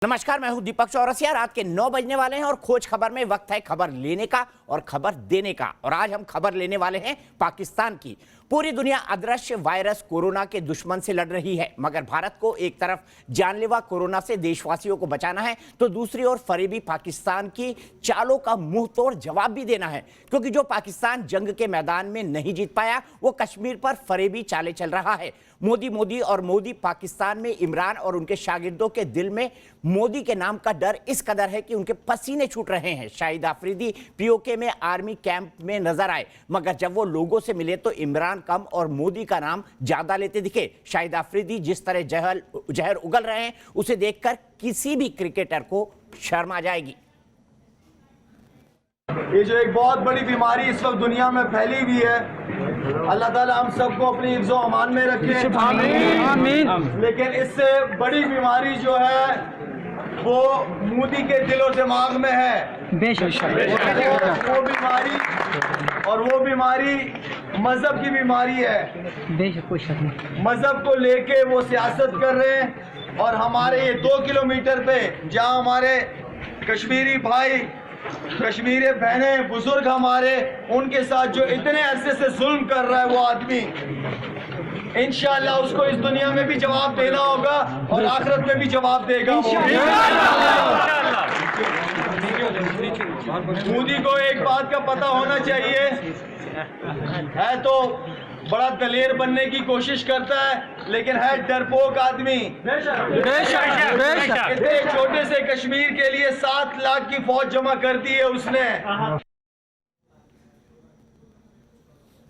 नमस्कार, मैं हूं दीपक चौरसिया। रात के 9 बजने वाले हैं और खोज खबर में वक्त है खबर लेने का और खबर देने का। और आज हम खबर लेने वाले हैं पाकिस्तान की। पूरी दुनिया अदृश्य वायरस कोरोना के दुश्मन से लड़ रही है, मगर भारत को एक तरफ जानलेवा कोरोना से देशवासियों को बचाना है तो दूसरी ओर फरेबी पाकिस्तान की चालों का मुंह तोड़ जवाब भी देना है। क्योंकि जो पाकिस्तान जंग के मैदान में नहीं जीत पाया, वो कश्मीर पर फरेबी चालें चल रहा है। मोदी और मोदी पाकिस्तान में इमरान और उनके शागिर्दों के दिल में मोदी के नाम का डर इस कदर है कि उनके पसीने छूट रहे हैं। शाहिद आफरीदी पीओके में आर्मी कैंप में नजर आए, मगर जब वो लोगों से मिले तो इमरान कम और मोदी का नाम ज्यादा लेते दिखे। शाहिद आफरीदी जिस तरह जहर उगल रहे हैं, उसे देखकर किसी भी क्रिकेटर को शर्म आ जाएगी। ये जो एक बहुत बड़ी बीमारी इस वक्त दुनिया में फैली हुई है, अल्लाह ताला हम सबको अपनी हिफ्ज़ो अमान में रखे। आमीन। लेकिन इससे बड़ी बीमारी जो है वो मोदी के दिल और दिमाग में है। बेशक वो बीमारी मजहब की बीमारी है। बेशक कोई शक नहीं। मजहब को लेके वो सियासत कर रहे हैं और हमारे ये 2 किलोमीटर पे जहाँ हमारे कश्मीरी भाई, कश्मीरी बहनें, बुजुर्ग हमारे, उनके साथ जो इतने अरसे से जुल्म कर रहा है वो आदमी, इंशाअल्लाह उसको इस दुनिया में भी जवाब देना होगा और आखिरत में भी जवाब देगा। मोदी को एक बात का पता होना चाहिए, है तो बड़ा दलेर बनने की कोशिश करता है लेकिन है डरपोक आदमी। इतने छोटे से कश्मीर के लिए 7 लाख की फौज जमा कर दी है उसने।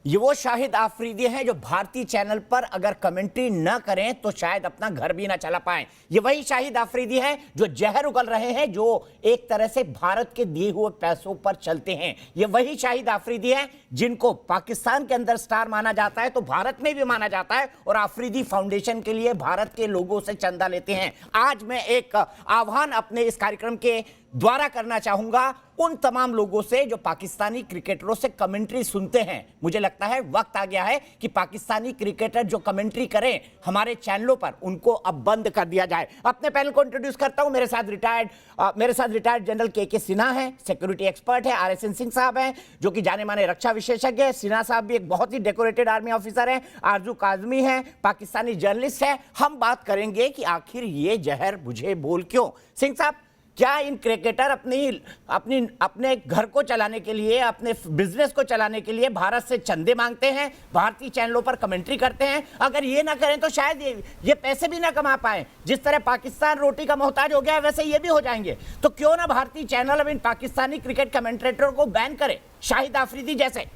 ये वो शाहिद आफरीदी हैं जो भारतीय चैनल पर अगर कमेंट्री न करें तो शायद अपना घर भी ना चला पाएं। ये वही शाहिद आफरीदी हैं जो जहर उगल रहे हैं, जो एक तरह से भारत के दिए हुए पैसों पर चलते हैं। ये वही शाहिद आफरीदी हैं जिनको पाकिस्तान के अंदर स्टार माना जाता है तो भारत में भी माना जाता है और आफरीदी फाउंडेशन के लिए भारत के लोगों से चंदा लेते हैं। आज मैं एक आह्वान अपने इस कार्यक्रम के द्वारा करना चाहूंगा उन तमाम लोगों से जो पाकिस्तानी क्रिकेटरों से कमेंट्री सुनते हैं। मुझे लगता है वक्त आ गया है कि पाकिस्तानी क्रिकेटर जो कमेंट्री करें हमारे चैनलों पर, उनको अब बंद कर दिया जाए। अपने पैनल को इंट्रोड्यूस करता हूं। मेरे साथ रिटायर्ड जनरल के सिन्हा हैं, सिक्योरिटी एक्सपर्ट है। RSN सिंह साहब हैं जो कि जाने माने रक्षा विशेषज्ञ है। सिन्हा साहब भी एक बहुत ही डेकोरेटेड आर्मी ऑफिसर हैं। आरजू काजमी है, पाकिस्तानी जर्नलिस्ट है। हम बात करेंगे कि आखिर ये जहर बुझे बोल क्यों। सिंह साहब, क्या इन क्रिकेटर अपने घर को चलाने के लिए, अपने बिजनेस को चलाने के लिए भारत से चंदे मांगते हैं, भारतीय चैनलों पर कमेंट्री करते हैं? अगर ये ना करें तो शायद ये पैसे भी ना कमा पाए। जिस तरह पाकिस्तान रोटी का मोहताज हो गया है वैसे ये भी हो जाएंगे। तो क्यों ना भारतीय चैनल अब इन पाकिस्तानी क्रिकेट कमेंटेटरों को बैन करे, शाहिद आफरीदी जैसे?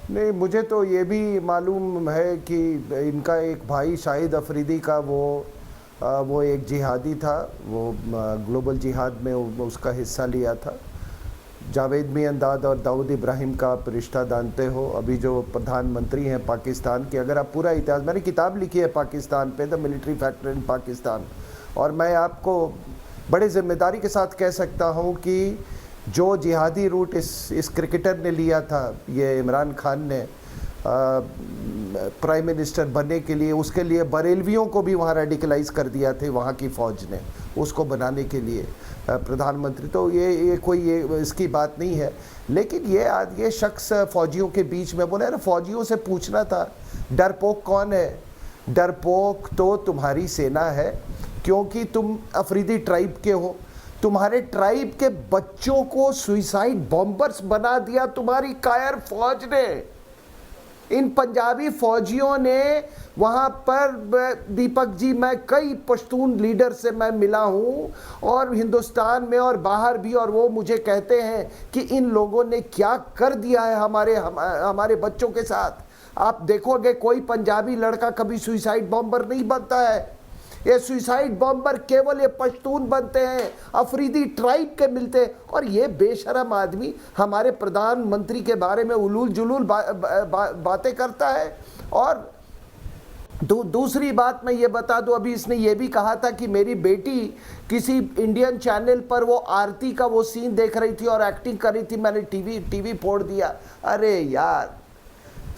नहीं, मुझे तो ये भी मालूम है कि इनका एक भाई शाहिद अफरीदी का वो एक जिहादी था, वो ग्लोबल जिहाद में उसका हिस्सा लिया था। जावेद मियांदाद और दाऊद इब्राहिम का आप रिश्ता जानते हो, अभी जो प्रधानमंत्री हैं पाकिस्तान के। अगर आप पूरा इतिहास, मैंने किताब लिखी है पाकिस्तान पे, the military factor in Pakistan, और मैं आपको बड़े जिम्मेदारी के साथ कह सकता हूँ कि जो जिहादी रूट इस क्रिकेटर ने लिया था, ये इमरान खान ने प्राइम मिनिस्टर बनने के लिए, उसके लिए बरेलवियों को भी वहाँ रेडिकलाइज कर दिया थे वहाँ की फ़ौज ने, उसको बनाने के लिए प्रधानमंत्री। तो ये कोई इसकी बात नहीं है। लेकिन ये शख्स फ़ौजियों के बीच में बोले, अरे फ़ौजियों से पूछना था डरपोक कौन है? डरपोक तो तुम्हारी सेना है, क्योंकि तुम अफरीदी ट्राइब के हो। तुम्हारे ट्राइब के बच्चों को सुइसाइड बॉम्बर्स बना दिया तुम्हारी कायर फौज ने। इन पंजाबी फौजियों ने वहाँ पर, दीपक जी, मैं कई पश्तून लीडर से मैं मिला हूँ और हिंदुस्तान में और बाहर भी, और वो मुझे कहते हैं कि इन लोगों ने क्या कर दिया है हमारे बच्चों के साथ। आप देखोगे कोई पंजाबी लड़का कभी सुइसाइड बॉम्बर नहीं बनता है। ये सुइसाइड बॉम्बर केवल ये पश्तून बनते हैं, अफरीदी ट्राइब के मिलते हैं। और ये बेशरम आदमी हमारे प्रधानमंत्री के बारे में उलूल जुलूल बातें करता है। और दूसरी बात मैं ये बता दूं, अभी इसने ये भी कहा था कि मेरी बेटी किसी इंडियन चैनल पर वो आरती का वो सीन देख रही थी और एक्टिंग कर रही थी, मैंने टीवी फोड़ दिया। अरे यार,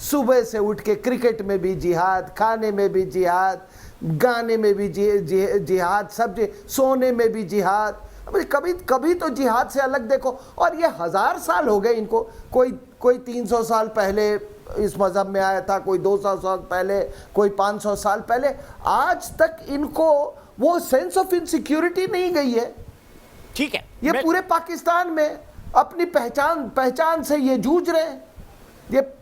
सुबह से उठ के क्रिकेट में भी जिहाद, खाने में भी जिहाद, गाने में भी जिहाद, सब सोने में भी जिहाद। कभी कभी तो जिहाद से अलग देखो। और ये 1000 साल हो गए इनको, कोई 300 साल पहले इस मजहब में आया था, कोई 200 साल पहले, कोई 500 साल पहले। आज तक इनको वो सेंस ऑफ इनसिक्योरिटी नहीं गई है। ठीक है, ये पूरे पाकिस्तान में अपनी पहचान से ये जूझ रहे हैं, ये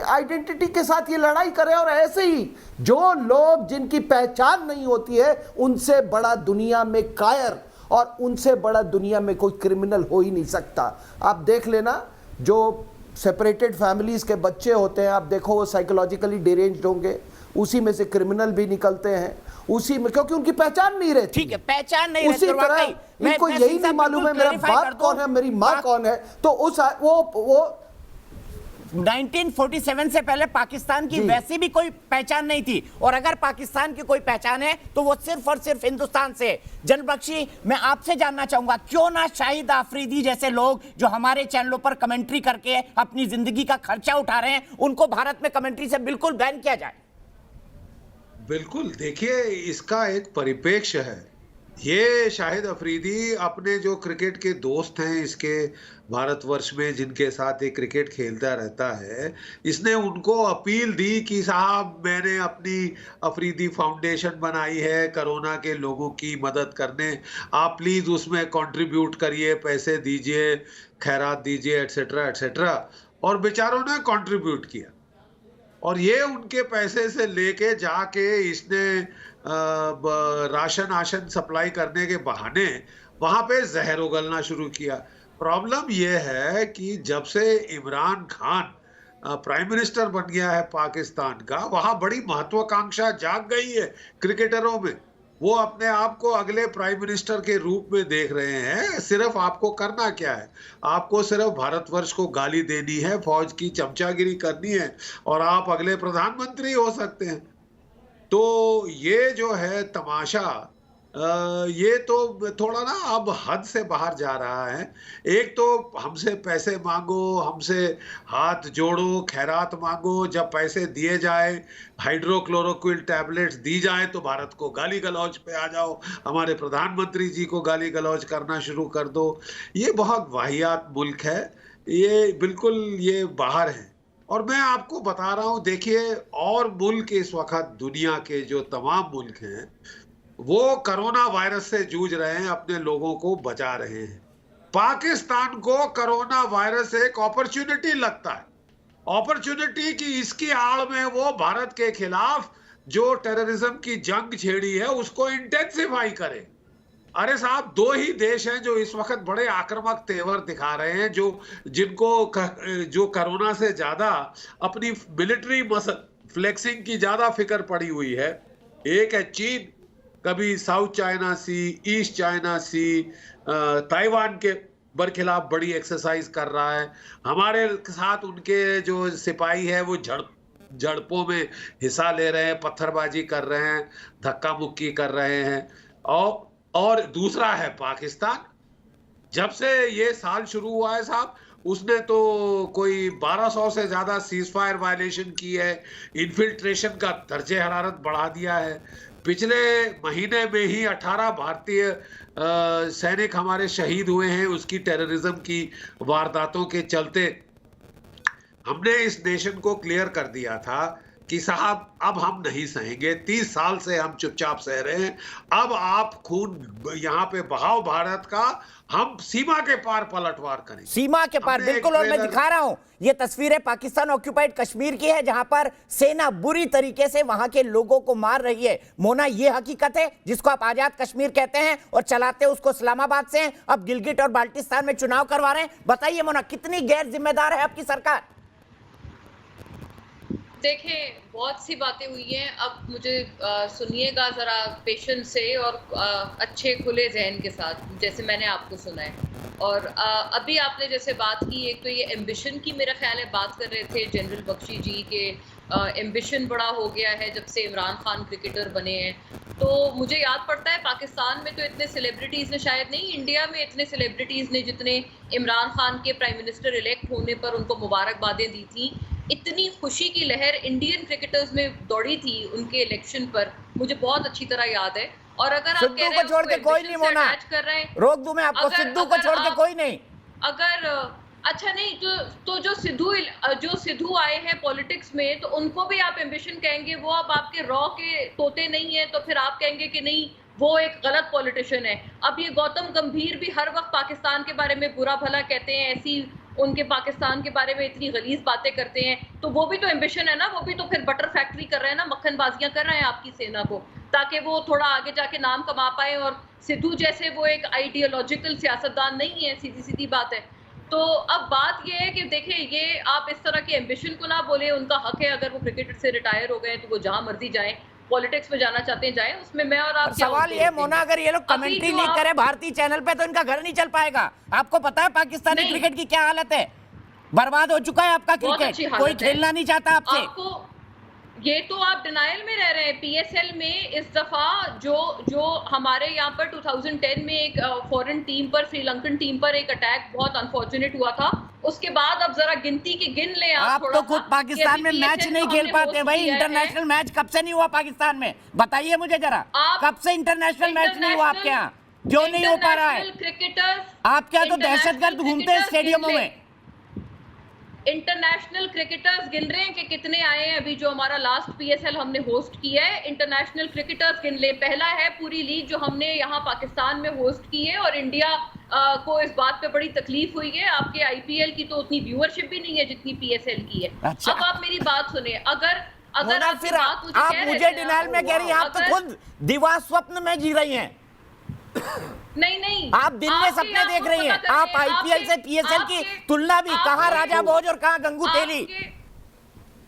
आइडेंटिटी के साथ ये लड़ाई कर रहे हैं। और ऐसे ही जो लोग जिनकी पहचान नहीं होती है, उनसे बड़ा दुनिया में कायर और उनसे बड़ा दुनिया में कोई क्रिमिनल हो ही नहीं सकता। आप देख लेना, जो सेपरेटेड फैमिलीज के बच्चे होते हैं, आप देखो वो साइकोलॉजिकली डिरेंज्ड होंगे, उसी में से क्रिमिनल भी निकलते हैं, उसी में, क्योंकि उनकी पहचान नहीं रहती। ठीक है, पहचान नहीं रहती। उसी तरह इनको यही नहीं मालूम है मेरा बाप कौन है, मेरी माँ कौन है। तो उस वो 1947 से पहले पाकिस्तान की वैसी भी कोई पहचान नहीं थी, और अगर पाकिस्तान की कोई पहचान है तो वो सिर्फ और सिर्फ हिंदुस्तान से। जनरल बख्शी, मैं आपसे जानना चाहूंगा, क्यों ना शाहिद आफरीदी जैसे लोग जो हमारे चैनलों पर कमेंट्री करके अपनी जिंदगी का खर्चा उठा रहे हैं, उनको भारत में कमेंट्री से बिल्कुल बैन किया जाए? बिल्कुल, देखिए इसका एक परिप्रेक्ष्य है। ये शाहिद अफरीदी अपने जो क्रिकेट के दोस्त हैं इसके भारतवर्ष में, जिनके साथ ये क्रिकेट खेलता रहता है, इसने उनको अपील दी कि साहब मैंने अपनी अफरीदी फाउंडेशन बनाई है कोरोना के लोगों की मदद करने, आप प्लीज़ उसमें कंट्रीब्यूट करिए, पैसे दीजिए, खैरात दीजिए, एट्सेट्रा एट्सेट्रा। और बेचारों ने कंट्रीब्यूट किया, और ये उनके पैसे से लेके जाके इसने राशन सप्लाई करने के बहाने वहां पे जहर उगलना शुरू किया। प्रॉब्लम ये है कि जब से इमरान खान प्राइम मिनिस्टर बन गया है पाकिस्तान का, वहां बड़ी महत्वाकांक्षा जाग गई है क्रिकेटरों में। वो अपने आप को अगले प्राइम मिनिस्टर के रूप में देख रहे हैं। सिर्फ आपको करना क्या है, आपको सिर्फ भारतवर्ष को गाली देनी है, फौज की चमचागिरी करनी है, और आप अगले प्रधानमंत्री हो सकते हैं। तो ये जो है तमाशा, ये तो थोड़ा ना अब हद से बाहर जा रहा है। एक तो हमसे पैसे मांगो, हमसे हाथ जोड़ो, खैरात मांगो, जब पैसे दिए जाए, हाइड्रोक्लोरोक्विन टैबलेट्स दी जाए तो भारत को गाली गलौज पे आ जाओ, हमारे प्रधानमंत्री जी को गाली गलौज करना शुरू कर दो। ये बहुत वाहियात मुल्क है, ये बिल्कुल ये बाहर है। और मैं आपको बता रहा हूँ, देखिए और मुल्क इस वक्त दुनिया के जो तमाम मुल्क हैं वो कोरोना वायरस से जूझ रहे हैं, अपने लोगों को बचा रहे हैं। पाकिस्तान को कोरोना वायरस एक अपॉर्चुनिटी लगता है, अपॉर्चुनिटी की इसकी आड़ में वो भारत के खिलाफ जो टेररिज्म की जंग छेड़ी है उसको इंटेंसिफाई करे। अरे साहब, दो ही देश हैं जो इस वक्त बड़े आक्रामक तेवर दिखा रहे हैं, जो कोरोना से ज्यादा अपनी मिलिट्री फ्लेक्सिंग की ज्यादा फिक्र पड़ी हुई है। एक है चीन, कभी साउथ चाइना सी, ईस्ट चाइना सी, ताइवान के बरखिलाफ बड़ी एक्सरसाइज कर रहा है। हमारे साथ उनके जो सिपाही है वो झड़पों में हिस्सा ले रहे हैं, पत्थरबाजी कर रहे हैं, धक्का मुक्की कर रहे हैं। और दूसरा है पाकिस्तान। जब से ये साल शुरू हुआ है साहब, उसने तो कोई 1200 से ज्यादा सीज फायर वायलेशन की है, इन्फिल्ट्रेशन का दर्जे हरारत बढ़ा दिया है। पिछले महीने में ही 18 भारतीय सैनिक हमारे शहीद हुए हैं उसकी टेररिज्म की वारदातों के चलते। हमने इस नेशन को क्लियर कर दिया था कि साहब अब हम नहीं सहेंगे, 30 साल से हम चुपचाप सह रहे हैं, अब आप खून यहाँ पे बहाव भारत का, हम सीमा के पार पलटवार करें। सीमा के पार, बिल्कुल। और मैं दिखा रहा हूं, ये तस्वीरें पाकिस्तान ऑक्यूपाइड कश्मीर की है, जहां पर सेना बुरी तरीके से वहां के लोगों को मार रही है। मोना, ये हकीकत है जिसको आप आजाद कश्मीर कहते हैं, और चलाते उसको इस्लामाबाद से हैं, अब गिलगिट और बाल्टिस्तान में चुनाव करवा रहे हैं। बताइए मोना, कितनी गैर जिम्मेदार है आपकी सरकार? देखें, बहुत सी बातें हुई हैं, अब मुझे सुनिएगा ज़रा पेशेंस से और अच्छे खुले जहन के साथ, जैसे मैंने आपको सुना है। और अभी आपने जैसे बात की, एक तो ये एम्बिशन की मेरा ख्याल है बात कर रहे थे जनरल बख्शी जी के, एम्बिशन बड़ा हो गया है जब से इमरान खान क्रिकेटर बने हैं। तो मुझे याद पड़ता है पाकिस्तान में तो इतने सेलिब्रिटीज़ ने, शायद नहीं इंडिया में इतने सेलिब्रिटीज़ ने जितने इमरान खान के प्राइम मिनिस्टर इलेक्ट होने पर उनको मुबारकबादें दी थी। इतनी खुशी की लहर इंडियन क्रिकेटर्स में दौड़ी थी उनके इलेक्शन पर, मुझे बहुत अच्छी तरह याद है। और अगर आप कह सिद्धू रहे को हैं छोड़ के उसको कोई नहीं ambition से मोना, attach कर रहे हैं, रोक दूं मैं आपको, सिद्धू को छोड़ के कोई नहीं। अगर अच्छा नहीं तो जो सिद्धू आए हैं पॉलिटिक्स में, तो उनको भी आप एम्बिशन कहेंगे? वो अब आपके रॉ के तोते नहीं है, तो फिर आप कहेंगे कि नहीं वो एक गलत पॉलिटिशियन है। अब ये गौतम गंभीर भी हर वक्त पाकिस्तान के बारे में बुरा भला कहते हैं, ऐसी उनके पाकिस्तान के बारे में इतनी गलीज बातें करते हैं, तो वो भी तो एम्बिशन है ना, वो भी तो फिर बटर फैक्ट्री कर रहे हैं ना, मक्खनबाजियां कर रहे हैं आपकी सेना को, ताकि वो थोड़ा आगे जाके नाम कमा पाए। और सिद्धू जैसे वो एक आइडियोलॉजिकल सियासतदान नहीं है, सीधी सीधी बात है। तो अब बात ये है कि देखिए, ये आप इस तरह के एम्बिशन को ना बोले, उनका हक है, अगर वो क्रिकेट से रिटायर हो गए तो वो जहां मर्जी जाएं, पॉलिटिक्स में जाना चाहते हैं जाएं, उसमें मैं और आप सवाल ये मोना, अगर ये लोग कमेंट्री नहीं करे भारतीय चैनल पे तो इनका घर नहीं चल पाएगा। आपको पता है पाकिस्तानी क्रिकेट की क्या हालत है? बर्बाद हो चुका है आपका क्रिकेट, कोई खेलना नहीं चाहता आपसे। आपको ये तो आप डिनाइल में रह रहे हैं। पीएसएल में इस दफा जो हमारे यहाँ पर 2010 में एक फॉरेन टीम पर, श्रीलंकन टीम पर एक अटैक बहुत अनफॉर्चुनेट हुआ था, उसके बाद अब जरा गिनती की गिन ले आप तो खुद पाकिस्तान में मैच नहीं खेल पाते भाई। इंटरनेशनल मैच कब से नहीं हुआ पाकिस्तान में, बताइए मुझे जरा, कब से इंटरनेशनल मैच नहीं हुआ आपके यहाँ? क्यों नहीं हो पा रहा है? क्रिकेटर्स आपके यहाँ तो दहशतगर्द घूमते हैं स्टेडियमों में। इंटरनेशनल क्रिकेटर्स गिन रहे हैं कि कितने आए हैं। अभी जो हमारा लास्ट पीएसएल हमने होस्ट किया है, इंटरनेशनल क्रिकेटर्स गिन ले। पहला है पूरी लीग जो हमने यहाँ पाकिस्तान में होस्ट की है, और इंडिया को इस बात पे बड़ी तकलीफ हुई है। आपके आईपीएल की तो उतनी व्यूअरशिप भी नहीं है जितनी पीएसएल की है। अच्छा। अब आप मेरी बात सुने, अगर फिर आप मुझे डिनाइल में कह रही हैं, आप तो खुद दिवा स्वप्न में जी रही हैं। नहीं, आप दिन में सपने देख रही हैं। आप आईपीएल से पीएसएल की तुलना भी, कहां राजा भोज और कहां गंगू तेली।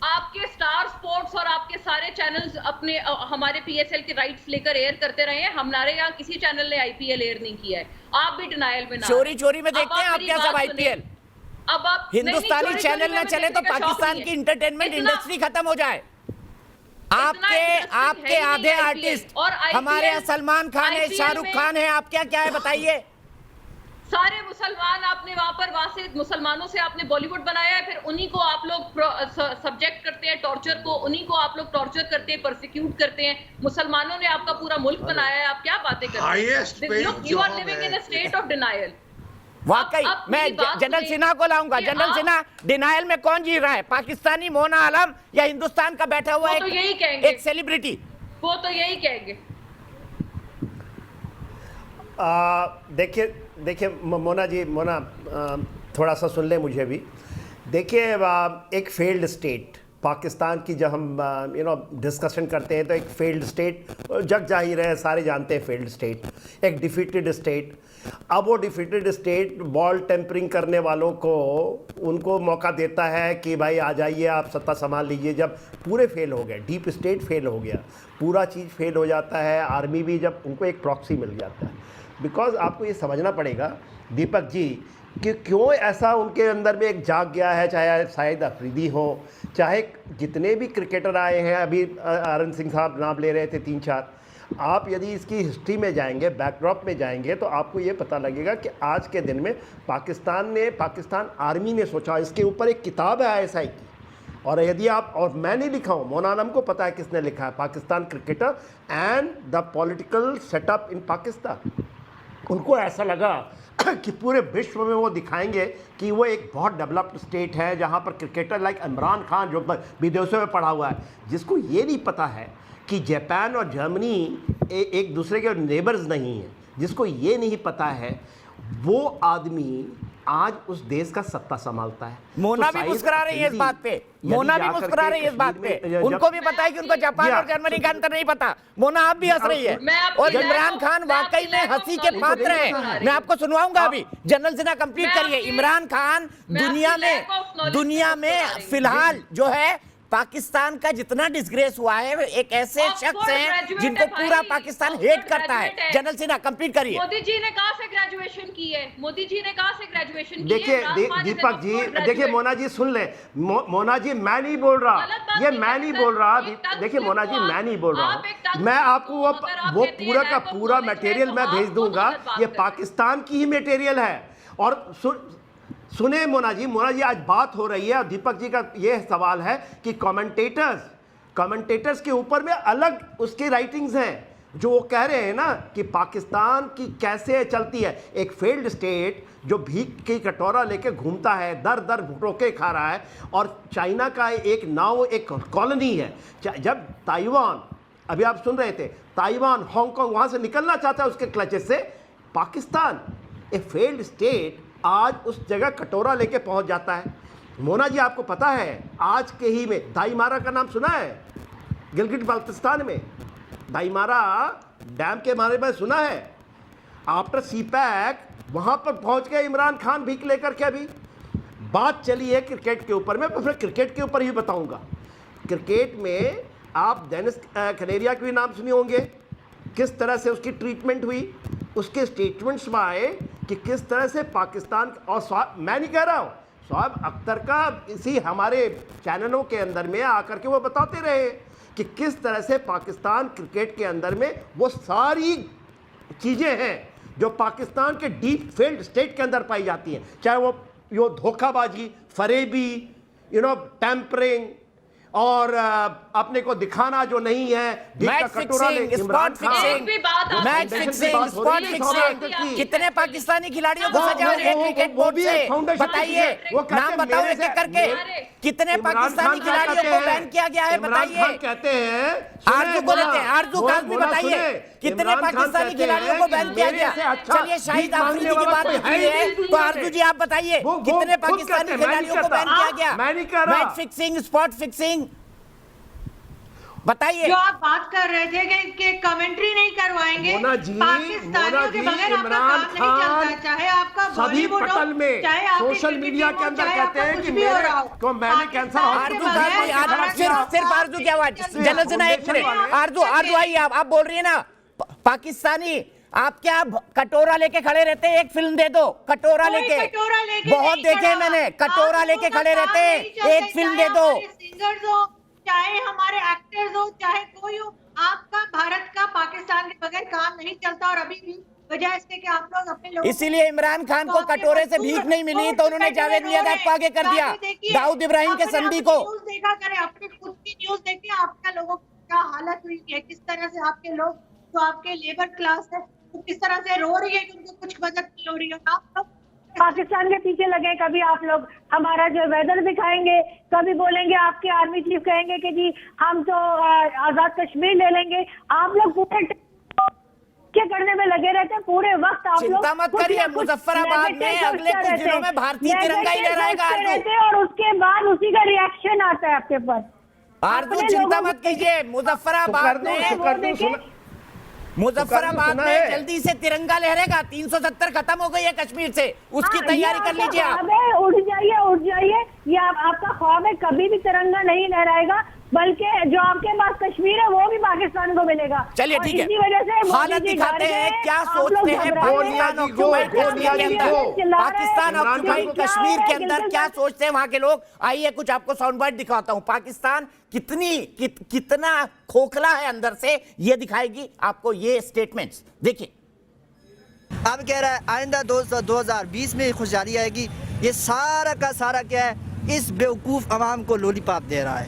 आपके स्टार स्पोर्ट्स और आपके सारे चैनल्स अपने हमारे पीएसएल के राइट्स लेकर एयर करते रहे हैं। हमारे यहाँ किसी चैनल ने आईपीएल एयर नहीं किया है। आप भी डिनाइल में ना, चोरी में देखते हैं आप क्या सब आईपीएल। अब आप हिंदुस्तानी चैनल न चले तो पाकिस्तान की इंटरटेनमेंट इंडस्ट्री खत्म हो जाए। आपके आधे आर्टिस्ट हमारे यहाँ सलमान खान है, शाहरुख खान है, आप क्या है बताइए। सारे मुसलमान आपने वहां से मुसलमानों से आपने बॉलीवुड बनाया है, फिर उन्हीं को आप लोग सब्जेक्ट करते हैं टॉर्चर को, उन्हीं को आप लोग टॉर्चर करते हैं, परसिक्यूट करते हैं। मुसलमानों ने आपका पूरा मुल्क बनाया है, आप क्या बातें करते हैं? You are living in a state of denial. वाकई मैं जनरल सिन्हा को लाऊंगा। जनरल सिन्हा, डिनायल में कौन जी रहा है, पाकिस्तानी मोना आलम या हिंदुस्तान का बैठा हुआ एक सेलिब्रिटी? वो तो यही कहेंगे। देखिए मोना थोड़ा सा सुन ले मुझे भी। देखिए एक फेल्ड स्टेट पाकिस्तान की जब हम डिस्कशन करते हैं तो एक फेल्ड स्टेट जग जाहिर है, सारे जानते हैं फेल्ड स्टेट, एक डिफीटेड स्टेट। अब वो डिफीटेड स्टेट बॉल टेम्परिंग करने वालों को उनको मौका देता है कि भाई आ जाइए आप सत्ता संभाल लीजिए। जब पूरे फेल हो गए, डीप स्टेट फेल हो गया, पूरा चीज़ फेल हो जाता है, आर्मी भी जब उनको एक प्रॉक्सी मिल जाता है। बिकॉज आपको ये समझना पड़ेगा दीपक जी कि क्यों ऐसा उनके अंदर में एक जाग गया है, चाहे शाहिद अफरीदी हो, चाहे जितने भी क्रिकेटर आए हैं, अभी आरन सिंह साहब नाम ले रहे थे 3-4। आप यदि इसकी हिस्ट्री में जाएंगे, बैकड्रॉप में जाएंगे, तो आपको ये पता लगेगा कि आज के दिन में पाकिस्तान आर्मी ने सोचा, इसके ऊपर एक किताब है आईएसआई की, और यदि आप, और मैं नहीं लिखा हूँ, मोना आलम को पता है किसने लिखा है, Pakistan cricketer and the political setup in Pakistan. उनको ऐसा लगा कि पूरे विश्व में वो दिखाएंगे कि वो एक बहुत डेवलप्ड स्टेट है जहाँ पर क्रिकेटर लाइक इमरान खान जो विदेशों में पढ़ा हुआ है, जिसको ये नहीं पता है कि जापान और जर्मनी एक दूसरे के नेबर्स नहीं हैं, जिसको ये नहीं पता है वो आदमी आज उस देश का सत्ता संभालता है। मोना भी मुस्कुरा रही है इस बात पे, मोना भी मुस्कुरा रही है इस बात पे। उनको भी पता है कि उनको जापान और जर्मनी का अंतर नहीं पता। मोना आप भी हंस रही है, और इमरान खान वाकई में हंसी के पात्र हैं। मैं आपको सुनवाऊंगा अभी। जनरल सिन्हा कंप्लीट करिए। इमरान खान दुनिया में फिलहाल जो है पाकिस्तान का जितना डिस्ग्रेस हुआ है, एक ऐसे शख्स हैं जिनको पूरा पाकिस्तान हेट करता है। जनरल सिन्हा कंप्लीट करिए। मोदी जी ने कहाँ से ग्रेजुएशन की है? मोदी जी ने कहाँ से ग्रेजुएशन की है? देखिए दीपक जी, देखिए मोना जी सुन ले, मोना जी मैं नहीं बोल रहा, ये मैं नहीं बोल रहा। देखिए मोना जी मैं नहीं बोल रहा हूँ, मैं आपको वो पूरा का पूरा मटेरियल मैं भेज दूंगा। ये पाकिस्तान की ही मटेरियल है। और सुने मोना जी आज बात हो रही है और दीपक जी का ये सवाल है कि कमेंटेटर्स के ऊपर में अलग उसकी राइटिंग्स हैं जो वो कह रहे हैं ना कि पाकिस्तान की कैसे चलती है, एक फेल्ड स्टेट जो भीख की कटोरा लेके घूमता है, दर दर टोके खा रहा है, और चाइना का एक नाव एक कॉलोनी है। जब ताइवान, अभी आप सुन रहे थे, ताइवान हांगकांग वहाँ से निकलना चाहता है उसके क्लचेस से, पाकिस्तान ए फेल्ड स्टेट आज उस जगह कटोरा लेके पहुँच जाता है। मोना जी आपको पता है आज के ही में दाईमारा का नाम सुना है? गिलगिट बाल्टिस्तान में दाईमारा डैम के बारे में सुना है? आफ्टर सीपैक वहां पर पहुंच गए इमरान खान भीख लेकर के। अभी बात चली है क्रिकेट के ऊपर में, फिर क्रिकेट के ऊपर ही बताऊंगा। क्रिकेट में आप डेनिस कनेरिया के भी नाम सुने होंगे, किस तरह से उसकी ट्रीटमेंट हुई, उसके स्टेटमेंट्स में आए कि किस तरह से पाकिस्तान, और मैं नहीं कह रहा हूँ, शोएब अख्तर का इसी हमारे चैनलों के अंदर में आकर के वो बताते रहे कि किस तरह से पाकिस्तान क्रिकेट के अंदर में वो सारी चीज़ें हैं जो पाकिस्तान के डीप फेल्ड स्टेट के अंदर पाई जाती हैं, चाहे वो धोखाबाजी, फरेबी, टेम्परिंग, और अपने को दिखाना जो नहीं है, match fixing, spot fixing, match fixing, spot fixing, कितने पाकिस्तानी खिलाड़ियों को सजा हुई है क्रिकेट बोर्ड से? बताइए, नाम बताओ एक एक करके, कितने पाकिस्तानी खिलाड़ियों को बैन किया गया है? बताइए। कहते हैं आरजू को देते हैं, आरजू काज़मी बताइए, कितने पाकिस्तानी खिलाड़ियों को बैन किया गया? चलिए शाहिद आफरीदी की बात होती है तो आरजू जी आप बताइए, कितने पाकिस्तानी खिलाड़ियों को बैन किया गया? मैच फिक्सिंग, स्पॉट फिक्सिंग, बताइए। जो आप बात कर रहे थे कि कमेंट्री नहीं करवाएंगे, पाकिस्तानियों के बगैर आपका काम नहीं चलता, चाहे आपका बॉलीवुड हो, चाहे आप सोशल मीडिया के अंदर कहते हैं कि मैंने कैंसर। सिर्फ आरजू की आवाज, जनरल सुना, एक मिनट, आरजू आइए, आप बोल रही है ना पाकिस्तानी, आप क्या कटोरा लेके खड़े रहते हैं? एक फिल्म दे दो, कटोरा लेके, बहुत देखे मैंने, कटोरा लेके खड़े रहते हैं, एक फिल्म दे दो। सिंगर्स हो, चाहे हमारे एक्टर्स हो, चाहे कोई हो, आपका भारत का पाकिस्तान के बगैर काम नहीं चलता। और अभी भी वजह इसके कि आप लोग अपने लोगों, इसीलिए इमरान खान को कटोरे से भीख नहीं मिली तो उन्होंने जावेद मियादाद को आगे कर दिया, दाऊद इब्राहिम के संधि को। न्यूज देखा करें, अपनी खुद की न्यूज देखिए, आपका लोगों की क्या हालत हुई है, किस तरह से आपके लोग जो आपके लेबर क्लास है वो किस तरह से रो रही है कि उनको कुछ मदद नहीं हो रही है। आप लोग पाकिस्तान के पीछे लगे, कभी आप लोग हमारा जो वेदर दिखाएंगे, कभी बोलेंगे आपके आर्मी चीफ कहेंगे कि जी हम तो आजाद कश्मीर ले लेंगे। आप लोग पूरे क्या करने में लगे रहते हैं पूरे वक्त। आप लोग चिंता मत करिए, मुजफ्फराबाद में अगले कुछ दिनों में भारतीय तिरंगा ही लहराएगा और उसके बाद उसी का रिएक्शन आता है आपके पास। आरजू चिंता मत कीजिए, मुजफ्फराबाद में जल्दी से तिरंगा लहरेगा। 370 खत्म हो गई है कश्मीर से, उसकी तैयारी कर लीजिए आप। उठ जाइए, ये आपका ख्वाब है, कभी भी तिरंगा नहीं लहराएगा, बल्कि जो आपके पास कश्मीर है वो भी पाकिस्तान को मिलेगा। चलिए ठीक है, इसी वजह से हालत दिखाते हैं क्या सोचते हैं पाकिस्तान ऑक्युपाइड कश्मीर के अंदर, पाकिस्तान ऑक्युपाइड कश्मीर के अंदर क्या सोचते हैं वहां के लोग। आइए कुछ आपको साउंड बाइट दिखाता हूं, पाकिस्तान कितना खोखला है अंदर से, ये दिखाएगी आपको ये स्टेटमेंट्स। देखिए, अब कह रहा है आइंदा 2020 में खुशहाली आएगी। ये सारा का सारा क्या है, इस बेवकूफ़ अवाम को लॉलीपॉप दे रहा है,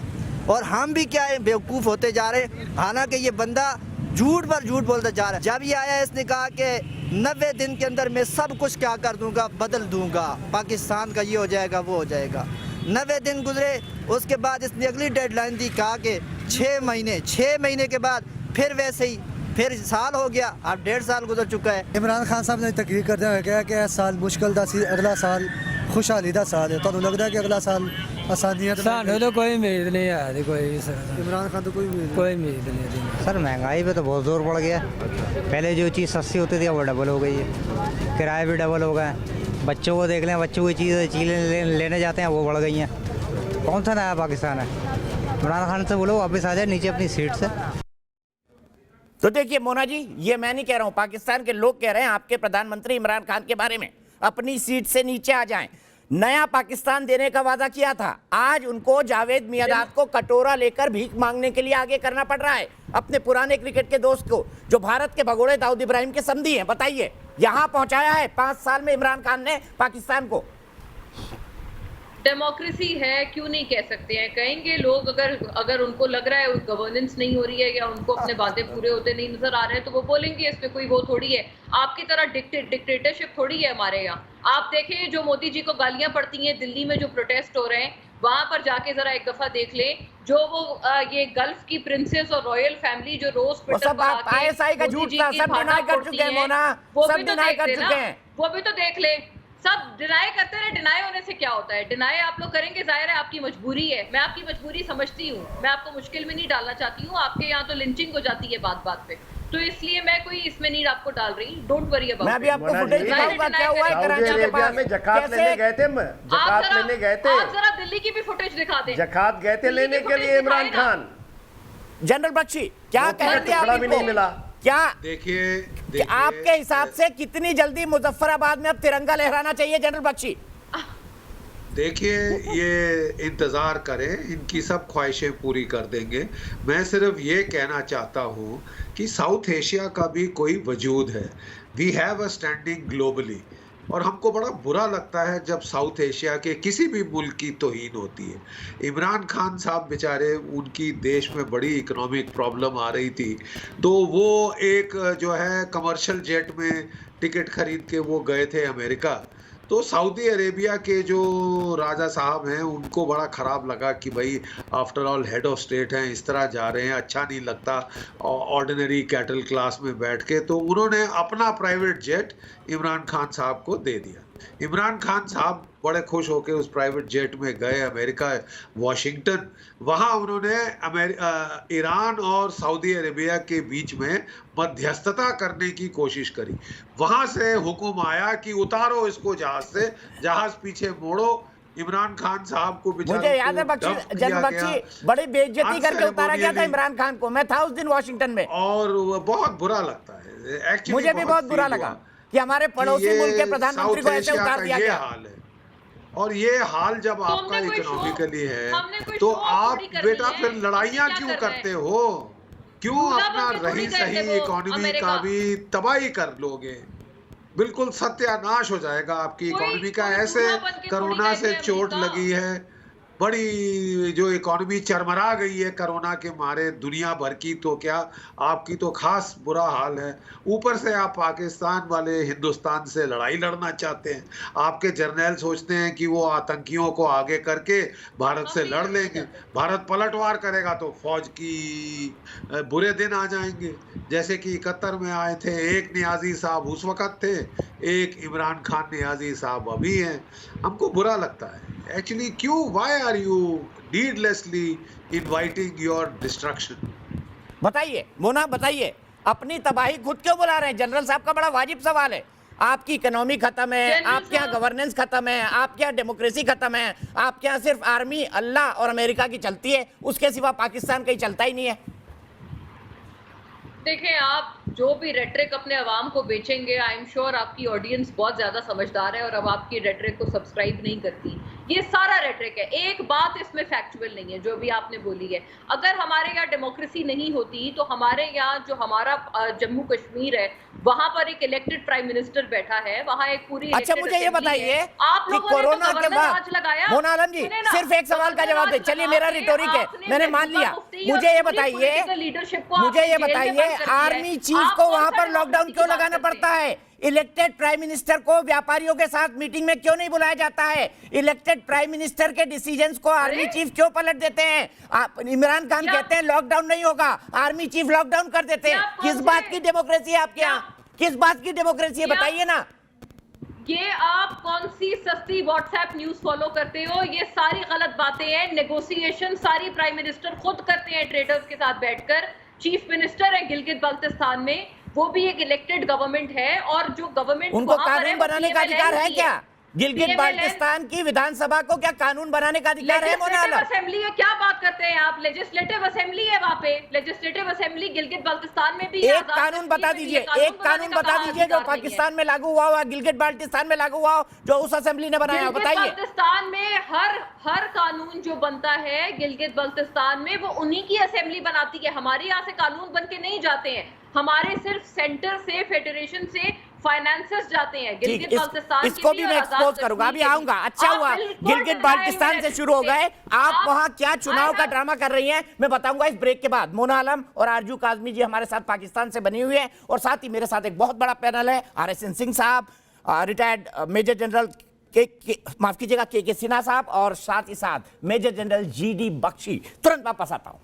और हम भी क्या है बेवकूफ़ होते जा रहे हैं। हालांकि ये बंदा झूठ पर झूठ बोलता जा रहा है। जब ये आया इसने कहा कि 90 दिन के अंदर मैं सब कुछ क्या कर दूंगा, बदल दूंगा, पाकिस्तान का ये हो जाएगा वो हो जाएगा। 90 दिन गुजरे, उसके बाद इसने अगली डेडलाइन दी, कहा कि 6 महीने के बाद फिर वैसे ही, फिर साल हो गया, अब 1.5 साल गुजर चुका है। इमरान खान साहब ने तकरीर करते हुए कहा कि इस साल मुश्किल दा सी, अगला साल खुशहाली दा साल है। तो लगता है कि अगला साल आसानियाँ तो कोई उम्मीद नहीं है, कोई इमरान खान तो कोई उम्मीद नहीं। सर महंगाई पे तो बहुत जोर पड़ गया। पहले जो चीज़ सस्ती होती थी वो डबल हो गई है, किराए भी डबल हो गए। बच्चों को देख लें, बच्चों की चीज़ें लेने जाते हैं वो बढ़ गई हैं। कौन सा नया पाकिस्तान है? इमरान खान से बोलो वापस आ जाए नीचे अपनी सीट से। तो देखिए मोना जी, ये मैं नहीं कह रहा हूं, पाकिस्तान के लोग कह रहे हैं आपके प्रधानमंत्री इमरान खान के बारे में, अपनी सीट से नीचे आ जाएं। नया पाकिस्तान देने का वादा किया था, आज उनको जावेद मियादाद को कटोरा लेकर भीख मांगने के लिए आगे करना पड़ रहा है, अपने पुराने क्रिकेट के दोस्त को, जो भारत के भगोड़े दाऊद इब्राहिम के समधी हैं। बताइए, यहां पहुंचाया है 5 साल में इमरान खान ने पाकिस्तान को। डेमोक्रेसी है, क्यों नहीं कह सकते हैं, कहेंगे लोग। अगर उनको लग रहा है गवर्नेंस नहीं हो रही है या उनको अपने बातें पूरे होते नहीं नजर आ रहे हैं तो वो बोलेंगे, इसमें कोई वो थोड़ी है। आपकी तरह डिक्टेटरशिप थोड़ी है हमारे यहाँ। आप देखें जो मोदी जी को गालियां पड़ती हैं, दिल्ली में जो प्रोटेस्ट हो रहे हैं, वहां पर जाके जरा एक दफा देख लें, जो वो ये गल्फ की प्रिंसेस और रॉयल फैमिली जो रोज ट्विटर पर आके आईएसआई का झूठ था, सब डिनाई कर चुके हैं मोना, सब डिनाई कर चुके हैं। वो भी तो देख ले, सब डिनाई करते रहे। डिनाई होने से क्या होता है? डिनाई आप लोग करेंगे, जाहिर है आपकी मजबूरी है। मैं आपकी मजबूरी समझती हूँ, मैं आपको मुश्किल में नहीं डालना चाहती हूँ। आपके यहाँ तो लिंचिंग हो जाती है बात बात पे, तो इसलिए मैं कोई इसमें नहीं आपको डाल रही। Don't worry about. मैं भी आपको फुटेज दिखाऊंगा क्या हुआ है कराची के पास में जकात लेने गए थे। जकात लेने गए थे। आप जरा दिल्ली की भी फुटेज दिखा दें। जकात गए थे लेने के लिए इमरान खान। जनरल बख्शी क्या कहेंगे आप? भी नहीं मिला। क्या देखिए आपके हिसाब से कितनी जल्दी मुजफ्फराबाद में अब तिरंगा लहराना चाहिए जनरल बख्शी? देखिए ये इंतज़ार करें, इनकी सब ख्वाहिशें पूरी कर देंगे। मैं सिर्फ ये कहना चाहता हूँ कि साउथ एशिया का भी कोई वजूद है। We have a standing globally, और हमको बड़ा बुरा लगता है जब साउथ एशिया के किसी भी मुल्क की तौहीन होती है। इमरान खान साहब बेचारे, उनकी देश में बड़ी इकोनॉमिक प्रॉब्लम आ रही थी, तो वो एक जो है कमर्शियल जेट में टिकट खरीद के वो गए थे अमेरिका। तो सऊदी अरेबिया के जो राजा साहब हैं उनको बड़ा ख़राब लगा कि भाई after all head of state हैं, इस तरह जा रहे हैं, अच्छा नहीं लगता ऑर्डिनरी कैटल क्लास में बैठ के। तो उन्होंने अपना प्राइवेट जेट इमरान खान साहब को दे दिया। इमरान खान साहब बड़े खुश होकर उस प्राइवेट जेट में गए अमेरिका, वॉशिंगटन। वहाँ उन्होंने ईरान और सऊदी अरेबिया के बीच में मध्यस्थता करने की कोशिश करी। वहाँ से हुक्म आया कि उतारो इसको जहाज से, जहाज पीछे मोड़ो। इमरान खान साहब को मुझे याद है जनरल बख्शी, बड़ी बेइज्जती करके उतारा गया था इमरान खान को। मैं था उस दिन वॉशिंगटन में, और बहुत बुरा लगता है। एक्चुअली मुझे भी बहुत बुरा लगा कि हमारे पड़ोसी मुल्क के प्रधानमंत्री को ऐसे उतार दिया गया। हाल है, और ये हाल जब आपका इकोनॉमिकली है तो आप बेटा फिर लड़ाइयाँ क्यों करते हो? क्यों अपना रही सही इकोनॉमी का भी तबाही कर लोगे? बिल्कुल सत्यानाश हो जाएगा आपकी इकोनॉमी का। ऐसे कोरोना से चोट लगी है, बड़ी जो इकोनॉमी चरमरा गई है कोरोना के मारे दुनिया भर की, तो क्या आपकी तो खास बुरा हाल है। ऊपर से आप पाकिस्तान वाले हिंदुस्तान से लड़ाई लड़ना चाहते हैं। आपके जर्नैल सोचते हैं कि वो आतंकियों को आगे करके भारत से लड़ लेंगे। भारत पलटवार करेगा तो फौज की बुरे दिन आ जाएंगे, जैसे कि 71 में आए थे। एक नियाजी साहब उस वक़्त थे, एक इमरान खान नियाजी साहब अभी हैं। हमको बुरा लगता है एक्चुअली। क्यों, why are you needlessly inviting your destruction? बताइए मोना, बताइए, अपनी तबाही खुद क्यों बुला रहे हैं? जनरल साहब का बड़ा वाजिब सवाल है। आपकी इकोनॉमी खत्म है, आपके यहाँ गवर्नेंस खत्म है, आपके यहाँ डेमोक्रेसी खत्म है, आपके यहाँ सिर्फ आर्मी अल्लाह और अमेरिका की चलती है, उसके सिवा पाकिस्तान कहीं चलता ही नहीं है। देखें, आप जो भी रेटरिक अपने अवाम को बेचेंगे, आई एम श्योर आपकी ऑडियंस बहुत ज़्यादा समझदार है और अब आपकी रेटरिक को सब्सक्राइब नहीं करती। ये सारा रेटरिक है, एक बात इसमें फैक्चुअल नहीं है जो भी आपने बोली है। अगर हमारे यहाँ डेमोक्रेसी नहीं होती तो हमारे यहाँ जो हमारा जम्मू कश्मीर है वहाँ पर एक इलेक्टेड प्राइम मिनिस्टर बैठा है, वहाँ एक पूरी। अच्छा, मुझे ये बताइए कि कोरोना के बाद, मोना आलम जी सिर्फ एक सवाल का जवाब दे। चलिए, मेरा रिटोरिक है, मैंने मान लिया। मुझे ये बताइए, आर्मी चीफ को वहां पर लॉकडाउन क्यों लगाना पड़ता है? इलेक्टेड प्राइम मिनिस्टर को व्यापारियों के साथ मीटिंग में क्यों नहीं बुलाया जाता है? इलेक्टेड प्राइम मिनिस्टर के डिसीजंस को आर्मी चीफ क्यों पलट देते हैं? इमरान खान कहते हैं लॉकडाउन नहीं होगा, आर्मी चीफ लॉकडाउन कर देते हैं। किस बात की डेमोक्रेसी है आपके यहाँ? किस बात की डेमोक्रेसी है, बताइए ना। ये आप कौन सी सस्ती व्हाट्सएप न्यूज फॉलो करते हो? ये सारी गलत बातें हैं। नेगोशिएशन सारी प्राइम मिनिस्टर खुद करते हैं ट्रेडर्स के साथ बैठकर। चीफ मिनिस्टर है गिलगित बल्तिस्तान में, वो भी एक इलेक्टेड गवर्नमेंट है, और जो गवर्नमेंट उनको कानून बनाने का अधिकार है क्या? गिलगित बाल्टिस्तान की विधानसभा को क्या कानून बनाने का अधिकार है? लेजिस्लेटिव असेंबली है, क्या बात करते हैं आप? लेजिस्लेटिव असेंबली है वहाँ पे, लेजिस्लेटिव असेंबली गिलगित बाल्टिस्तान में भी। एक कानून बता दीजिए, एक कानून बता दीजिए जो पाकिस्तान में लागू हुआ हो, गिलगित बाल्टिस्तान में लागू हुआ हो, जो उस असेंबली ने बनाया, बताइए। बाल्टिस्तान में हर कानून जो बनता है गिलगित बाल्टिस्तान में, वो उन्हीं की असेंबली बनाती है। हमारे यहाँ से कानून बन के नहीं जाते हैं, हमारे सिर्फ सेंटर से, फेडरेशन से फाइनेंसेस जाते हैं ठीक, गिलगित बाल्टिस्तान की इसको भी और मैं आजाद एक्सपोज करूंगा, कश्मीर अभी की भी। आऊंगा। अच्छा आप हुआ बिल्कुल गिलगित deny बाल्टिस्तान से मेरे शुरू हो गए, आप वहां क्या चुनाव का I have- ड्रामा कर रही हैं मैं बताऊंगा इस ब्रेक के बाद। मोना आलम और आरजू काजमी जी हमारे साथ पाकिस्तान से बनी हुई है, और साथ ही मेरे साथ एक बहुत बड़ा पैनल है, RSN सिंह साहब, रिटायर्ड मेजर जनरल माफ कीजिएगा के सिन्हा साहब, और साथ ही साथ मेजर जनरल GD बख्शी। तुरंत वापस आता हूं।